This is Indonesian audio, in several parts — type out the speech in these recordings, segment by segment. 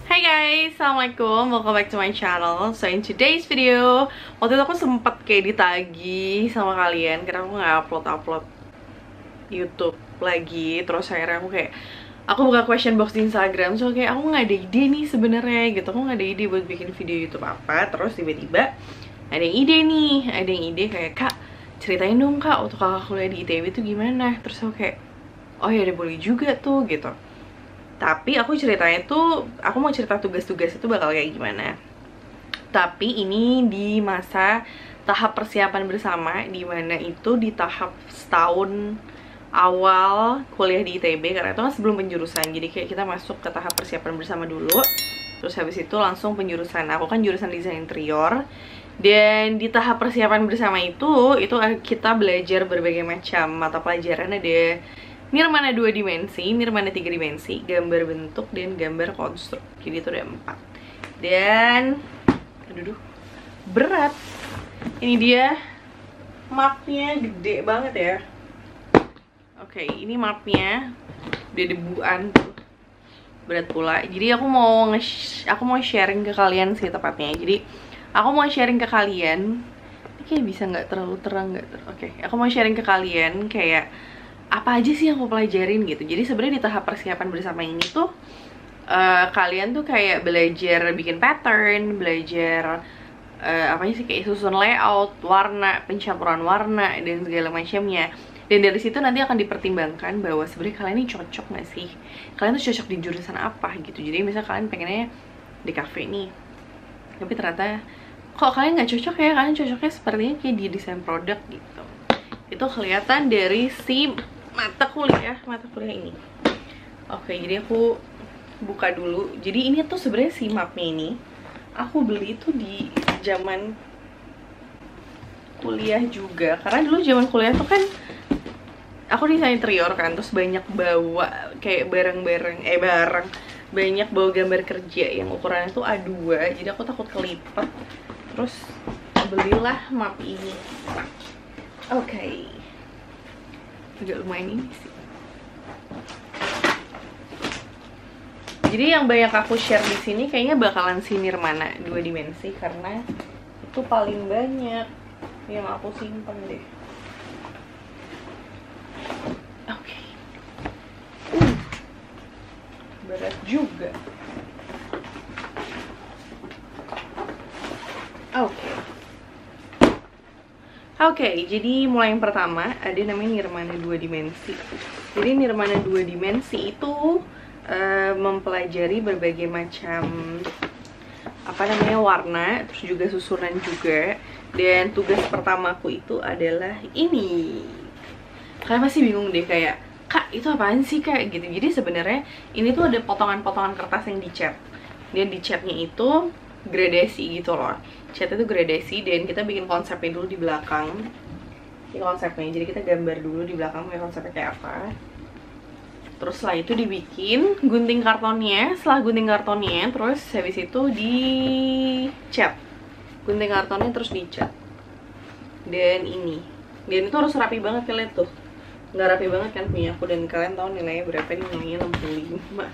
Hai guys, assalamualaikum, welcome back to my channel. So in today's video, waktu itu aku sempet kayak ditagih sama kalian karena aku nggak upload YouTube lagi. Terus akhirnya aku buka question box di Instagram, so kayak aku nggak ada ide nih sebenarnya gitu. Aku nggak ada ide buat bikin video YouTube apa. Terus tiba-tiba ada yang ide kayak, kak ceritain dong kak waktu kakak kuliah di ITB itu gimana. Terus aku kayak, oh ya udah boleh juga tuh gitu. Tapi aku ceritanya tuh, aku mau cerita tugas-tugas itu bakal kayak gimana. Tapi ini di masa tahap persiapan bersama, dimana itu di tahap setahun awal kuliah di ITB. Karena itu kan sebelum penjurusan, jadi kayak kita masuk ke tahap persiapan bersama dulu. Terus habis itu langsung penjurusan. Aku kan jurusan desain interior. Dan di tahap persiapan bersama itu kita belajar berbagai macam mata pelajaran. Ada nirmana 2 dimensi, nirmana 3 dimensi, gambar bentuk, dan gambar konstruk. Jadi itu ada 4. Dan aduh, berat. Ini dia mapnya, gede banget ya. Oke, ini mapnya udah debuan tuh. Berat pula. Jadi aku mau sharing ke kalian sih tepatnya. Jadi aku mau sharing ke kalian. Ini kayak bisa nggak terlalu terang nggak? Oke, aku mau sharing ke kalian kayak apa aja sih yang aku pelajarin gitu. Jadi sebenarnya di tahap persiapan bersama ini tuh kalian tuh kayak belajar bikin pattern, belajar apa sih, kayak susun layout, warna, pencampuran warna, dan segala macamnya. Dan dari situ nanti akan dipertimbangkan bahwa sebenarnya kalian ini cocok nggak sih, kalian tuh cocok di jurusan apa gitu. Jadi misalnya kalian pengennya di cafe nih, tapi ternyata kok kalian nggak cocok ya, kalian cocoknya sepertinya kayak di desain produk gitu. Itu kelihatan dari si mata kuliah ini. Oke, jadi aku buka dulu. Jadi ini tuh sebenarnya si mapnya ini aku beli tuh di zaman kuliah juga, karena dulu zaman kuliah tuh kan aku desain interior kan, terus banyak bawa kayak barang banyak bawa gambar kerja yang ukurannya tuh A2, jadi aku takut kelipet. Terus belilah map ini. Oke. Agak lumayan ini sih. Jadi yang banyak aku share di sini kayaknya bakalan si nirmana 2 dimensi, karena itu paling banyak yang aku simpen deh. Oke. Berat juga. Oke, jadi mulai yang pertama ada namanya nirmana 2 dimensi. Jadi nirmana 2 dimensi itu mempelajari berbagai macam warna, terus juga susunan juga. Dan tugas pertamaku itu adalah ini. Kalian pasti bingung deh kayak, kak itu apaan sih kak gitu. Jadi sebenarnya ini tuh ada potongan-potongan kertas yang dicat. Dan di catnya itu gradasi gitu loh. Cat itu gradasi, dan kita bikin konsepnya dulu di belakang. Ini konsepnya, jadi kita gambar dulu di belakang konsepnya kayak apa. Terus setelah itu dibikin gunting kartonnya. Setelah gunting kartonnya, terus habis itu dicat. Gunting kartonnya terus dicat. Dan itu harus rapi banget, kalian tuh. Nggak rapi banget kan punya aku, dan kalian tahu nilainya berapa? Ini nilainya 65.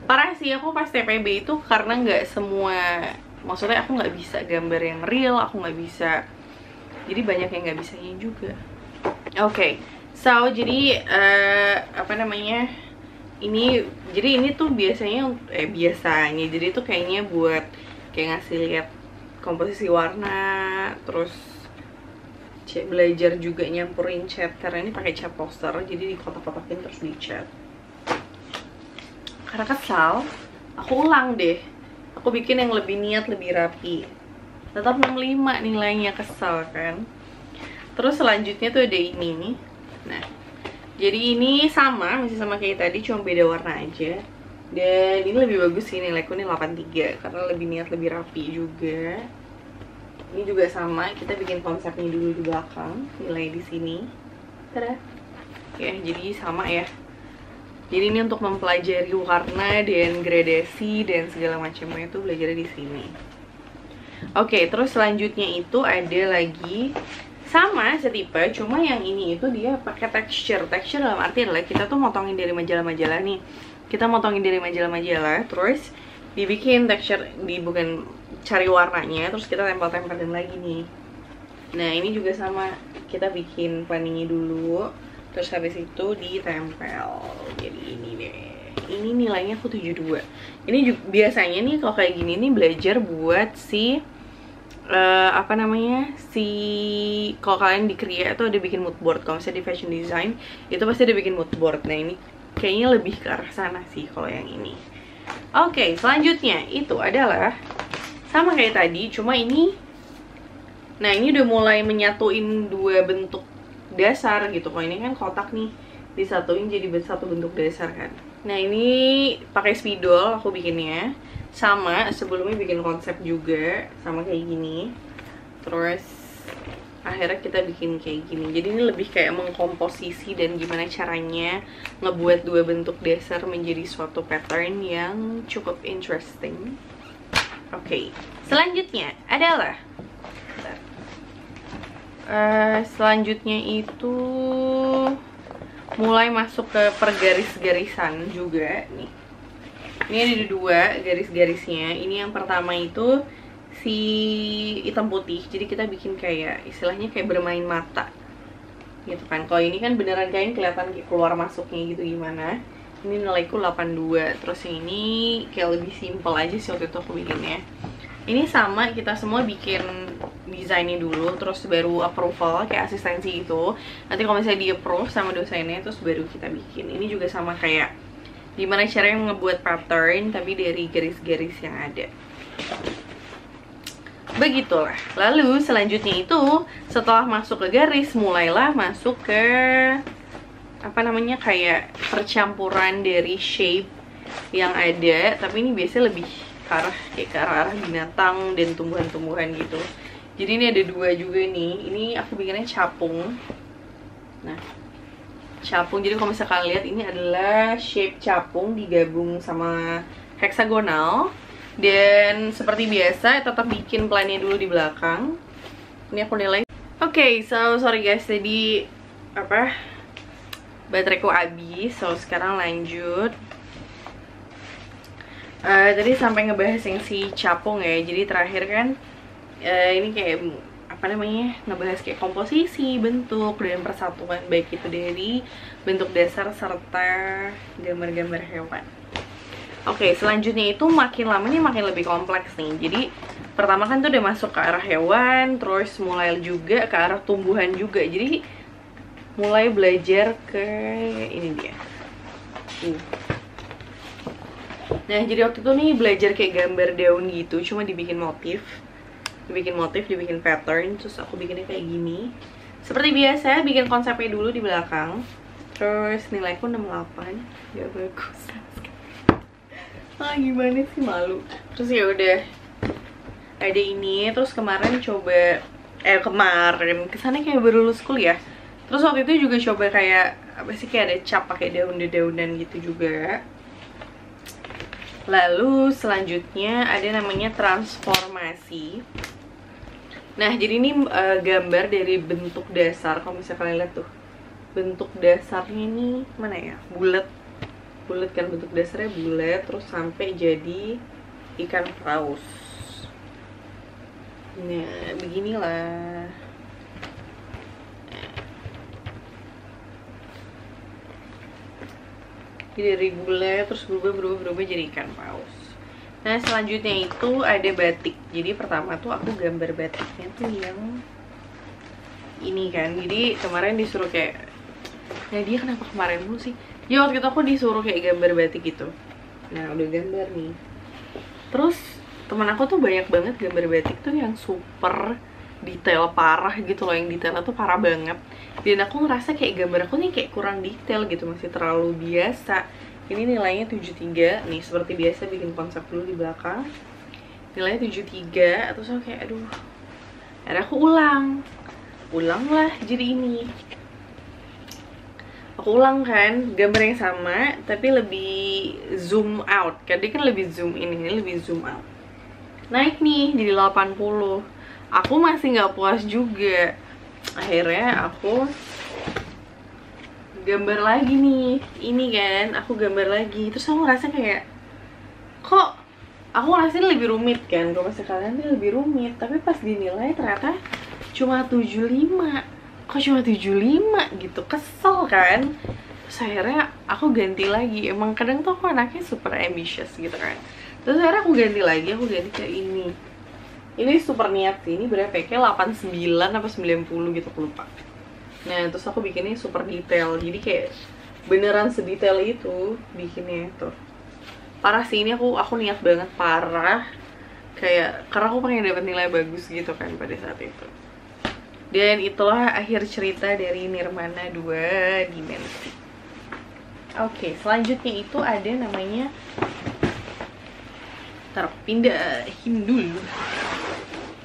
Parah sih, aku pas TPB itu karena nggak semua, maksudnya aku nggak bisa gambar yang real, aku nggak bisa, jadi banyak yang nggak bisanya juga. Oke, so jadi ini tuh biasanya jadi itu kayaknya buat kayak ngasih lihat komposisi warna, terus belajar juga nyampurin cat, karena ini pakai cat poster, jadi dikotak-kotakin terus dicat. Karena kesal, aku ulang deh. Aku bikin yang lebih niat, lebih rapi. Tetap 65 nilainya, kesal kan. Terus selanjutnya tuh ada ini nih. Nah, jadi ini masih sama kayak tadi, cuma beda warna aja. Dan ini lebih bagus sih, nilaiku ini 83, karena lebih niat, lebih rapi juga. Ini juga sama, kita bikin konsepnya dulu di belakang, nilai di sini. Tada. Ya, jadi sama ya. Jadi ini untuk mempelajari warna dan gradasi dan segala macamnya itu belajar di sini. Oke, terus selanjutnya itu ada lagi sama setipe, cuma yang ini itu dia pakai texture. Dalam arti adalah kita tuh motongin dari majalah-majalah nih. Kita motongin dari majalah-majalah, terus dibikin texture, bukan cari warnanya, terus kita tempel-tempelin lagi nih. Nah ini juga sama, kita bikin planningnya dulu, terus habis itu ditempel. Jadi ini deh, ini nilainya aku 72. Ini juga, biasanya nih kalau kayak gini nih belajar buat si apa namanya, kalau kalian di Kriya itu ada bikin mood board. Kalau misalnya di fashion design itu pasti ada bikin mood board. Nah ini kayaknya lebih ke arah sana sih kalau yang ini. Oke, selanjutnya itu adalah sama kayak tadi, cuma ini, nah ini udah mulai menyatuin dua bentuk dasar gitu. Kalau ini kan kotak nih, disatuin jadi satu bentuk dasar kan. Nah ini pakai spidol aku bikinnya. Sama, sebelumnya bikin konsep juga sama kayak gini. Terus akhirnya kita bikin kayak gini. Jadi ini lebih kayak mengkomposisi dan gimana caranya ngebuat dua bentuk dasar menjadi suatu pattern yang cukup interesting. Oke, selanjutnya adalah selanjutnya itu mulai masuk ke pergaris-garisan juga nih. Ini ada dua garis-garisnya. Ini yang pertama itu si hitam putih. Jadi kita bikin kayak istilahnya kayak bermain mata gitu kan. Kalau ini kan beneran kayak kelihatan kayak keluar masuknya gitu gimana. Ini nilaiku 82. Terus yang ini kayak lebih simple aja sih waktu itu aku bikinnya. Ini sama, kita semua bikin desainnya dulu, terus baru approval kayak asistensi gitu. Nanti kalau misalnya di approve sama dosennya, terus baru kita bikin. Ini juga sama kayak gimana caranya ngebuat pattern tapi dari garis-garis yang ada. Begitulah. Lalu selanjutnya itu setelah masuk ke garis, mulailah masuk ke apa namanya, kayak percampuran dari shape yang ada. Tapi ini biasanya lebih ke arah kayak ke arah binatang dan tumbuhan-tumbuhan gitu. Jadi ini ada dua juga nih. Ini aku bikinnya capung. Nah, capung, jadi kalau misalkan kalian lihat ini adalah shape capung digabung sama heksagonal. Dan seperti biasa tetap bikin plannya dulu di belakang. Ini aku nilai. Oke, so sorry guys, jadi apa, bateraiku habis. So sekarang lanjut. Tadi sampai ngebahas yang si capung ya. Jadi terakhir kan ini kayak apa namanya, ngebahas kayak komposisi, bentuk, dan persatuan, baik itu dari bentuk dasar serta gambar-gambar hewan. Oke, selanjutnya itu makin lama nih makin lebih kompleks nih. Jadi pertama kan tuh udah masuk ke arah hewan, terus mulai juga ke arah tumbuhan juga. Jadi mulai belajar ke ini dia. Nah, jadi waktu itu nih belajar kayak gambar daun gitu, cuma dibikin motif, dibikin pattern. Terus aku bikinnya kayak gini. Seperti biasa, bikin konsepnya dulu di belakang. Terus nilaiku 68, gak bagus. Gimana sih, malu. Terus ya udah ada ini. Terus kemarin coba kesana kayak baru lulus kuliah. Terus waktu itu juga coba kayak apa sih, kayak ada cap pakai daun-daunan gitu juga. Lalu selanjutnya ada namanya transformasi. Nah, jadi ini gambar dari bentuk dasar. Kalau misalnya kalian lihat tuh, bentuk dasarnya ini mana ya? Bulat kan, bentuk dasarnya bulat, terus sampai jadi ikan paus. Nah, beginilah. Jadi dari bulat terus berubah jadi ikan paus. Nah, selanjutnya itu ada batik. Jadi pertama tuh aku gambar batiknya tuh yang ini kan. Jadi kemarin disuruh kayak, nah dia kenapa kemarin dulu sih? Ya waktu itu aku disuruh kayak gambar batik gitu. Nah, udah gambar nih. Terus teman aku tuh banyak banget gambar batik tuh yang super detail parah gitu loh, yang detailnya tuh parah banget. Dan aku ngerasa kayak gambar aku nih kayak kurang detail gitu, masih terlalu biasa. Ini nilainya 73. Nih, seperti biasa bikin konsep dulu di belakang. Nilainya 73. Terus aku kayak aduh. Akhirnya aku ulang lah jadi ini. Aku ulang kan, gambar yang sama tapi lebih zoom out. Kan dia kan lebih zoom in, ini lebih zoom out. Naik nih jadi 80. Aku masih nggak puas juga. Akhirnya aku gambar lagi nih, ini kan aku gambar lagi. Terus aku ngerasa kayak kok aku ngerasain lebih rumit kan, kalau pas kalian ini lebih rumit, tapi pas dinilai ternyata cuma 75. Kok cuma 75 gitu, kesel kan. Terus akhirnya aku ganti lagi, emang kadang tuh aku anaknya super ambitious gitu kan. Terus akhirnya aku ganti lagi, aku ganti ke ini. Ini super niat sih, ini berapa ya? Kayak 89 apa 90 gitu, aku lupa. Nah, terus aku bikinnya super detail, jadi kayak beneran sedetail itu bikinnya tuh. Parah sih, ini aku niat banget, parah. Kayak, karena aku pengen dapet nilai bagus gitu kan pada saat itu. Dan itulah akhir cerita dari Nirmana 2 Dimensi. Oke, selanjutnya itu ada namanya, pindahin dulu.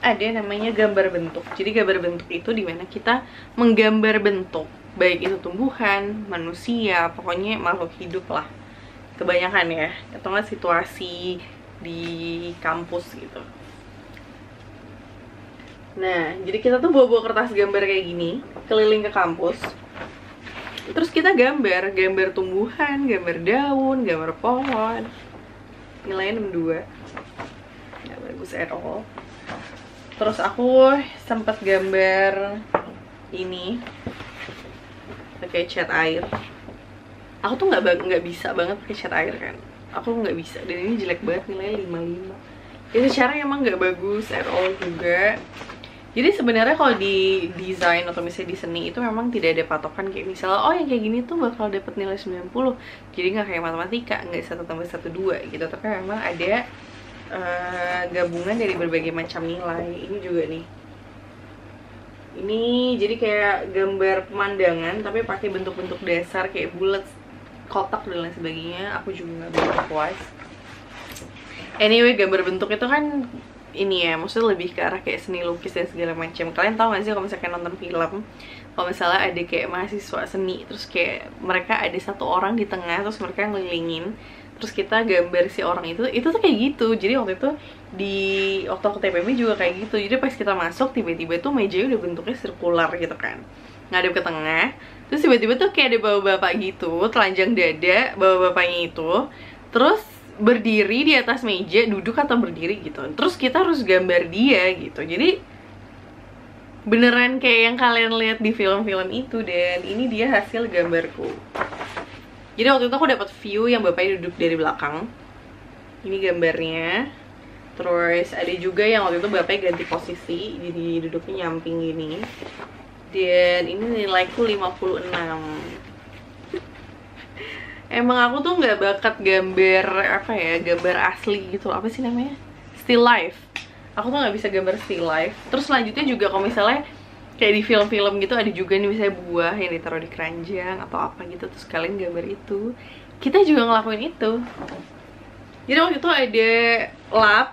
Ada namanya gambar bentuk. Jadi gambar bentuk itu dimana kita menggambar bentuk, baik itu tumbuhan, manusia, pokoknya makhluk hidup lah. Kebanyakan ya, atau nggak situasi di kampus gitu. Nah, jadi kita tuh bawa kertas gambar kayak gini, keliling ke kampus. Terus kita gambar tumbuhan, gambar daun, gambar pohon. Nilainya 62. Nggak bagus at all. Terus aku sempat gambar ini pakai cat air. Aku tuh nggak bisa banget pakai cat air kan. Aku nggak bisa, dan ini jelek banget, nilainya 55. Ya secara emang nggak bagus at all juga. Jadi sebenarnya kalau di desain atau misalnya di seni itu memang tidak ada patokan kayak misalnya oh yang kayak gini tuh bakal dapet nilai 90. Jadi nggak kayak matematika, nggak 1 tambah 1 2 gitu. Tapi memang ada gabungan dari berbagai macam nilai. Ini juga nih, ini jadi kayak gambar pemandangan tapi pakai bentuk-bentuk dasar kayak bulat, kotak dan lain sebagainya. Aku juga nggak begitu puas. Anyway, gambar bentuk itu kan ini ya, maksudnya lebih ke arah kayak seni lukis dan segala macam. Kalian tahu gak sih kalau misalkan nonton film, kalau misalnya ada kayak mahasiswa seni, terus kayak mereka ada satu orang di tengah, terus mereka ngelilingin, terus kita gambar si orang itu tuh kayak gitu. Jadi waktu itu waktu aku TPB juga kayak gitu. Jadi pas kita masuk tiba-tiba tuh mejanya udah bentuknya sirkular gitu kan, ngadep ke tengah. Terus tiba-tiba tuh kayak ada bapak-bapak gitu, telanjang dada bapak-bapaknya itu, terus berdiri di atas meja, duduk atau berdiri gitu. Terus kita harus gambar dia gitu. Jadi beneran kayak yang kalian lihat di film-film itu. Dan ini dia hasil gambarku. Jadi waktu itu aku dapat view yang bapaknya duduk dari belakang. Ini gambarnya. Terus ada juga yang waktu itu bapaknya ganti posisi, jadi duduknya nyamping gini. Dan ini nilaiku 56. Emang aku tuh nggak bakat gambar apa ya, gambar asli gitu, apa sih namanya, still life. Aku tuh nggak bisa gambar still life. Terus selanjutnya juga kalau misalnya kayak di film-film gitu ada juga nih misalnya buah yang ditaruh di keranjang atau apa gitu, terus kalian gambar itu. Kita juga ngelakuin itu. Jadi waktu itu ada lap,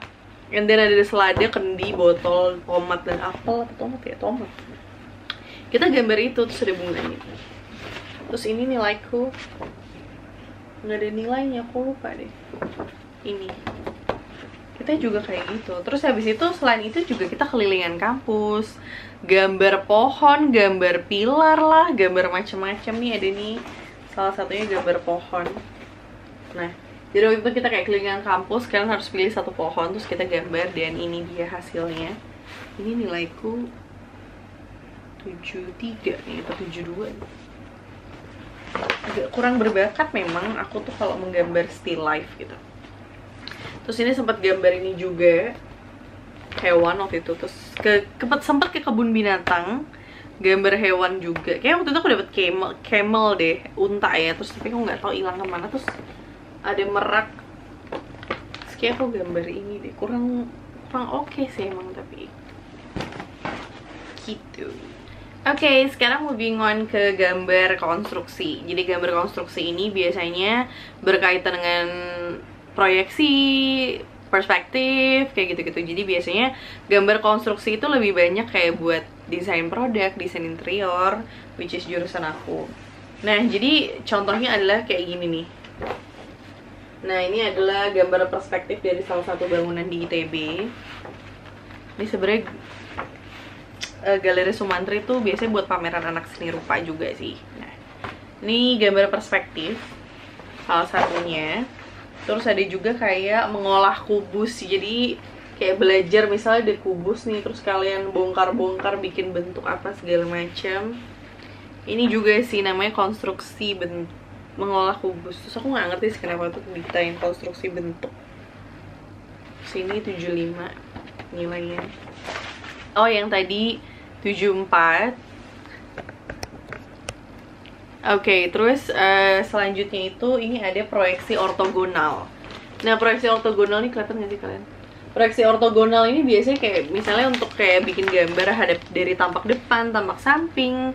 and then ada selada, kendi, botol, tomat dan apel atau tomat ya, tomat. Kita gambar itu terus ada bunganya. Terus ini nilaiku nggak ada nilainya, aku lupa deh. Ini kita juga kayak gitu. Terus habis itu selain itu juga kita kelilingan kampus, gambar pohon, gambar pilar lah, gambar macam-macam. Nih ada nih salah satunya gambar pohon. Nah, jadi waktu itu kita kayak kelilingan kampus, kalian harus pilih satu pohon terus kita gambar, dan ini dia hasilnya. Ini nilaiku 73 nih atau 72 nih. Agak kurang berbakat memang aku tuh kalau menggambar still life gitu. Terus ini sempat gambar ini juga hewan waktu itu. Terus sempat ke kebun binatang, gambar hewan juga. Kayak waktu itu aku dapet camel deh, unta ya. Terus tapi aku nggak tahu hilang kemana. Terus ada merak. Terus kayak aku gambar ini deh, kurang oke sih emang, tapi gitu. Oke, sekarang moving on ke gambar konstruksi. Jadi gambar konstruksi ini biasanya berkaitan dengan proyeksi, perspektif, kayak gitu-gitu. Jadi biasanya gambar konstruksi itu lebih banyak kayak buat desain produk, desain interior, which is jurusan aku. Nah, jadi contohnya adalah kayak gini nih. Nah, ini adalah gambar perspektif dari salah satu bangunan di ITB. Ini sebenarnya Galeri Sumantri itu biasanya buat pameran anak seni rupa juga sih. Nah, ini gambar perspektif salah satunya. Terus ada juga kayak mengolah kubus, jadi kayak belajar misalnya ada kubus nih, terus kalian bongkar-bongkar bikin bentuk apa segala macam. Ini juga sih namanya konstruksi bentuk, mengolah kubus. Terus aku nggak ngerti sih kenapa tuh desain konstruksi bentuk. Sini 75 nilainya. Oh, yang tadi 74. Oke, terus selanjutnya itu ini ada proyeksi ortogonal. Nah, proyeksi ortogonal ini kelihatan nggak sih kalian? Proyeksi ortogonal ini biasanya kayak misalnya untuk kayak bikin gambar hadap dari tampak depan, tampak samping,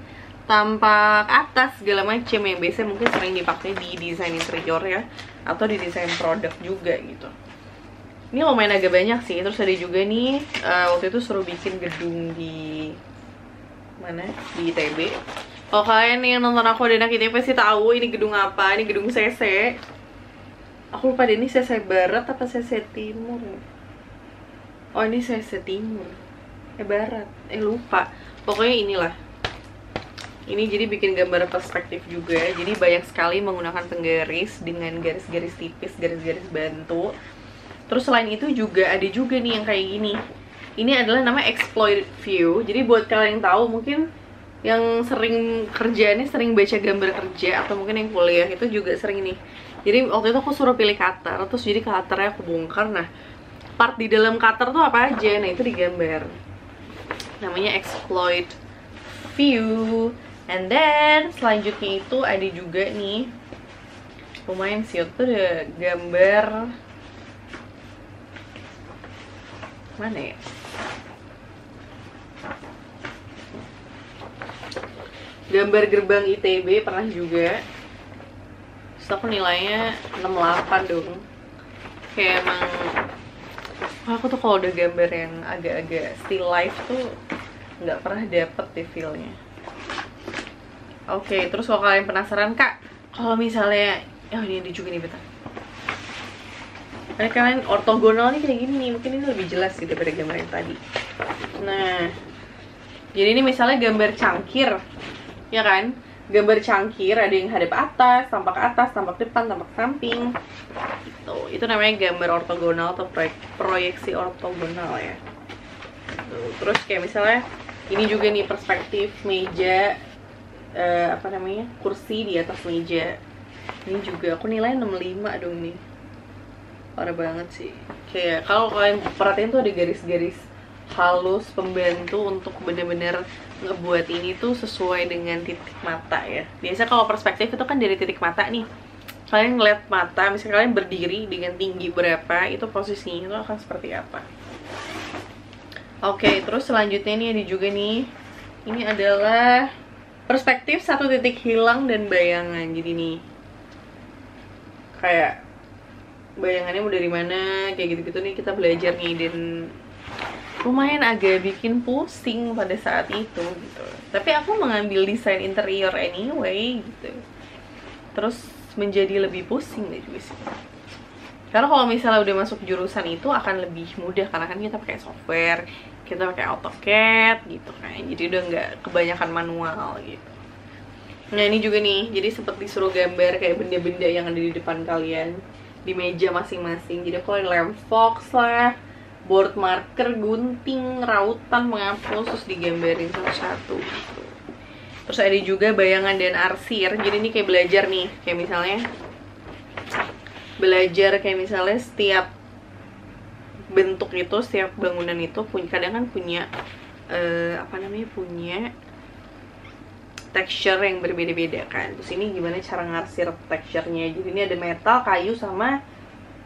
tampak atas, segala macam yang biasanya mungkin sering dipakai di desain interior ya, atau di desain produk juga gitu. Ini lumayan agak banyak sih. Terus ada juga nih waktu itu suruh bikin gedung di mana? Di ITB. Kalau kalian yang nonton aku di anak ITB pasti tahu ini gedung apa. Ini gedung CC. Aku lupa deh ini CC Barat apa CC Timur. Oh, ini CC Timur. Barat. Lupa. Pokoknya inilah. Ini jadi bikin gambar perspektif juga. Jadi banyak sekali menggunakan penggaris dengan garis-garis tipis, garis-garis bantu. Terus selain itu juga ada juga nih yang kayak gini. Ini adalah namanya exploit view. Jadi buat kalian yang tahu mungkin yang sering kerjaannya sering baca gambar kerja atau mungkin yang kuliah itu juga sering nih. Jadi waktu itu aku suruh pilih cutter, terus jadi cutternya aku bongkar. Nah, part di dalam cutter tuh apa aja? Nah, itu digambar. Namanya exploit view. And then selanjutnya itu ada juga nih, lumayan sih, itu ada gambar mana ya? Gambar gerbang ITB pernah juga. Terus aku nilainya 68 dong. Kayak emang aku tuh kalau udah gambar yang agak-agak still life tuh nggak pernah dapet deh feel-nya. Oke, terus kalau kalian penasaran, Kak, kalau misalnya ini juga nih, bentar. Karena kalian ortogonal nih kayak gini nih, mungkin ini lebih jelas sih daripada gambar yang tadi. Nah, jadi ini misalnya gambar cangkir, ya kan? Gambar cangkir ada yang hadap atas, tampak depan, tampak samping. Gitu. Itu namanya gambar ortogonal atau proyeksi ortogonal ya. Terus kayak misalnya ini juga nih perspektif meja, kursi di atas meja. Ini juga aku nilai 65 dong nih. Parah banget sih. Kayak kalau kalian perhatiin tuh ada garis-garis halus pembantu untuk bener-bener ngebuat ini tuh sesuai dengan titik mata ya. Biasa kalau perspektif itu kan dari titik mata nih. Kalian ngeliat mata, misalnya kalian berdiri dengan tinggi berapa, itu posisinya itu akan seperti apa. Oke, terus selanjutnya nih ada juga nih. Ini adalah perspektif satu titik hilang dan bayangan. Jadi nih kayak bayangannya mau dari mana, kayak gitu-gitu nih kita belajar nih, dan lumayan agak bikin pusing pada saat itu gitu. Tapi aku mengambil desain interior anyway gitu. Terus menjadi lebih pusing deh juga sih. Karena kalau misalnya udah masuk jurusan itu akan lebih mudah karena kan kita pakai software, kita pakai AutoCAD gitu kan. Jadi udah nggak kebanyakan manual gitu. Nah, ini juga nih, jadi seperti disuruh gambar kayak benda-benda yang ada di depan kalian di meja masing-masing. Jadi aku ada lem fox lah, board marker, gunting, rautan, penghapus, terus digambarin satu-satu gitu. Terus ada juga bayangan dan arsir. Jadi ini kayak belajar nih, kayak misalnya belajar kayak misalnya setiap bentuk itu, setiap bangunan itu punya, kadang kan punya punya texture yang berbeda-beda kan. Terus ini gimana cara ngarsir texture-nya. Jadi ini ada metal, kayu, sama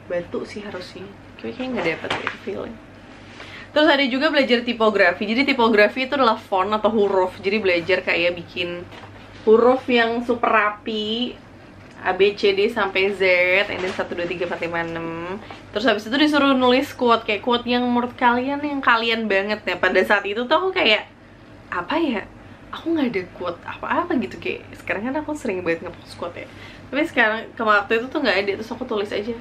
batu sih harusnya. Kayaknya nggak dapet ya feeling. Terus ada juga belajar tipografi. Jadi tipografi itu adalah font atau huruf. Jadi belajar kayak bikin huruf yang super rapi, A, B, C, D sampai Z, and then 1, 2, 3, 4, 5, 6. Terus habis itu disuruh nulis quote, kayak quote yang menurut kalian, yang kalian banget ya. Pada saat itu tuh aku kayak, apa ya? Aku nggak ada quote apa-apa gitu, kayak sekarang kan aku sering banget nge-post quote ya. Tapi sekarang, waktu itu tuh nggak ada, terus aku tulis aja,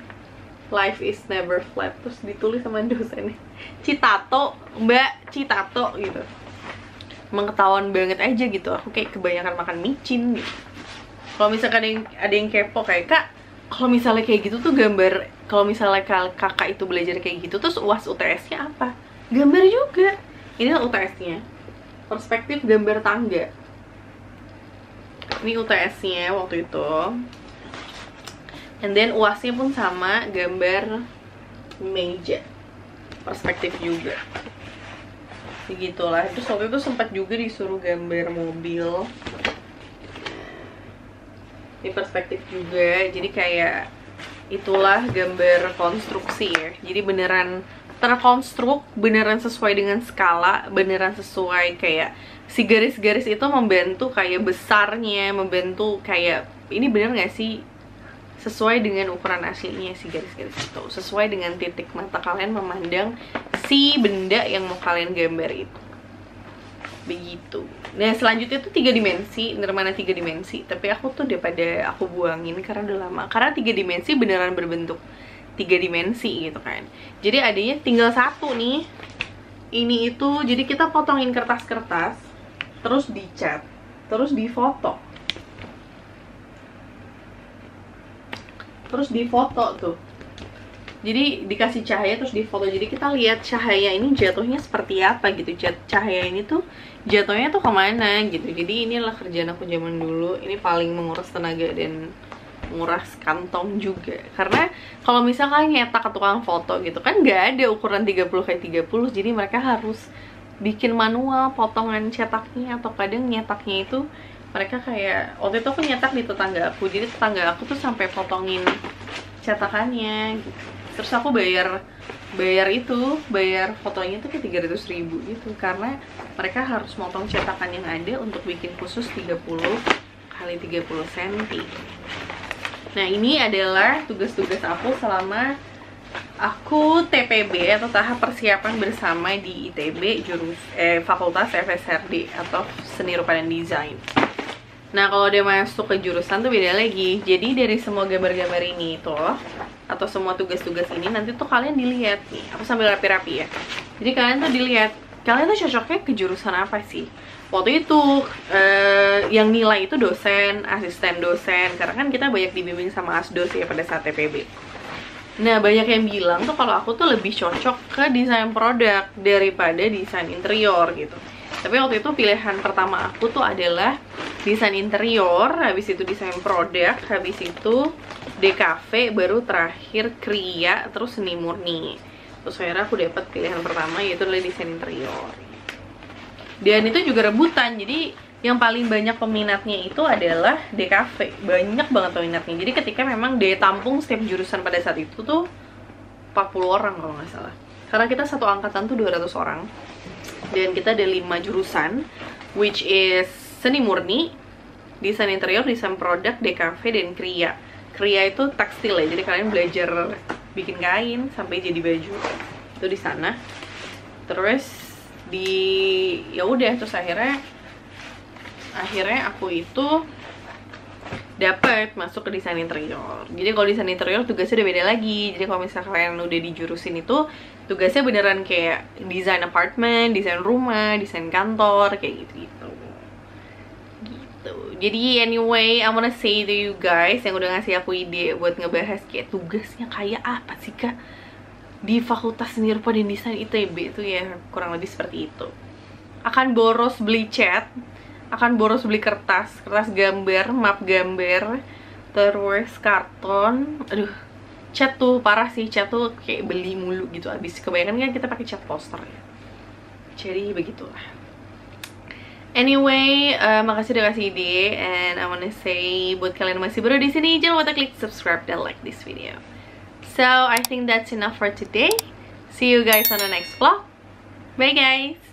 life is never flat, terus ditulis sama dosennya, Citato, Mbak Citato gitu. Emang ketahuan banget aja gitu, aku kayak kebanyakan makan micin gitu. Kalau misalkan ada yang kepo kayak, Kak, kalau misalnya kayak gitu tuh gambar, kalau misalnya kakak itu belajar kayak gitu, terus UAS UTS-nya apa? Gambar juga. Ini UTS-nya, perspektif gambar tangga. Ini UTS-nya waktu itu. And then UAS-nya pun sama, gambar meja, perspektif juga. Begitulah. Terus waktu itu sempat juga disuruh gambar mobil. Ini perspektif juga, jadi kayak itulah gambar konstruksi ya. Jadi beneran terkonstruk, beneran sesuai dengan skala, beneran sesuai kayak si garis-garis itu membantu kayak besarnya, membantu kayak ini bener gak sih sesuai dengan ukuran aslinya si garis-garis itu, sesuai dengan titik mata kalian memandang si benda yang mau kalian gambar itu. Begitu. Nah selanjutnya tuh 3 dimensi, Nirmana 3 dimensi. Tapi aku tuh daripada aku buangin karena udah lama. Karena 3 dimensi beneran berbentuk 3 dimensi gitu kan. Jadi adanya tinggal satu nih. Ini itu, jadi kita potongin kertas-kertas, terus dicat, terus difoto. Terus difoto tuh. Jadi dikasih cahaya terus difoto. Jadi kita lihat cahaya ini jatuhnya seperti apa gitu. Cahaya ini tuh jatuhnya tuh kemana gitu. Jadi inilah kerjaan aku zaman dulu. Ini paling menguras tenaga dan menguras kantong juga. Karena kalau misalkan nyetak ke tukang foto gitu kan nggak ada ukuran 30x30. Jadi mereka harus bikin manual potongan cetaknya, atau kadang nyetaknya itu mereka kayak waktu itu aku nyetak di tetangga aku. Jadi tetangga aku tuh sampai potongin cetakannya gitu. Terus aku bayar fotonya tuh ke 300.000 gitu, karena mereka harus motong cetakan yang ada untuk bikin khusus 30x30 cm. Nah ini adalah tugas-tugas aku selama aku TPB atau tahap persiapan bersama di ITB Fakultas FSRD atau Seni Rupa dan Desain. Nah kalau udah masuk ke jurusan tuh beda lagi. Jadi dari semua gambar-gambar ini tuh, atau semua tugas-tugas ini nanti tuh kalian dilihat nih. Aku sambil rapi-rapi ya. Jadi kalian tuh dilihat, kalian tuh cocoknya ke jurusan apa sih? Waktu itu yang nilai itu dosen, asisten dosen. Karena kan kita banyak dibimbing sama asdos ya pada saat TPB. Nah banyak yang bilang tuh kalau aku tuh lebih cocok ke desain produk daripada desain interior gitu. Tapi waktu itu pilihan pertama aku tuh adalah desain interior, habis itu desain produk, habis itu DKV, baru terakhir Kria, terus seni murni. Terus akhirnya aku dapat pilihan pertama yaitu adalah desain interior. Dan itu juga rebutan, jadi yang paling banyak peminatnya itu adalah DKV. Banyak banget peminatnya. Jadi ketika memang daya tampung setiap jurusan pada saat itu tuh 40 orang kalau nggak salah. Karena kita satu angkatan tuh 200 orang. Dan kita ada 5 jurusan, which is seni murni, desain interior, desain produk, DKV, dan Kria. Kria itu tekstil ya, jadi kalian belajar bikin kain sampai jadi baju. Itu di sana. Terus ya udah, terus akhirnya aku itu dapat masuk ke desain interior. Jadi kalau desain interior tugasnya udah beda lagi. Jadi kalau misalnya kalian udah di jurusin itu, tugasnya beneran kayak desain apartemen, desain rumah, desain kantor, kayak gitu-gitu. Jadi anyway, I wanna say to you guys yang udah ngasih aku ide buat ngebahas kayak tugasnya kayak apa sih kak di Fakultas Seni Rupa dan Desain ITB itu ya kurang lebih seperti itu. Akan boros beli cat, akan boros beli kertas gambar, map gambar, terus karton. Aduh, cat tuh parah sih, cat tuh kayak beli mulu gitu abis. Kebanyakan kan kita pakai cat poster ya. Jadi begitulah. Anyway, makasih udah kasih ide, and I wanna say buat kalian yang masih baru di sini, jangan lupa klik subscribe dan like this video. So I think that's enough for today. See you guys on the next vlog. Bye guys.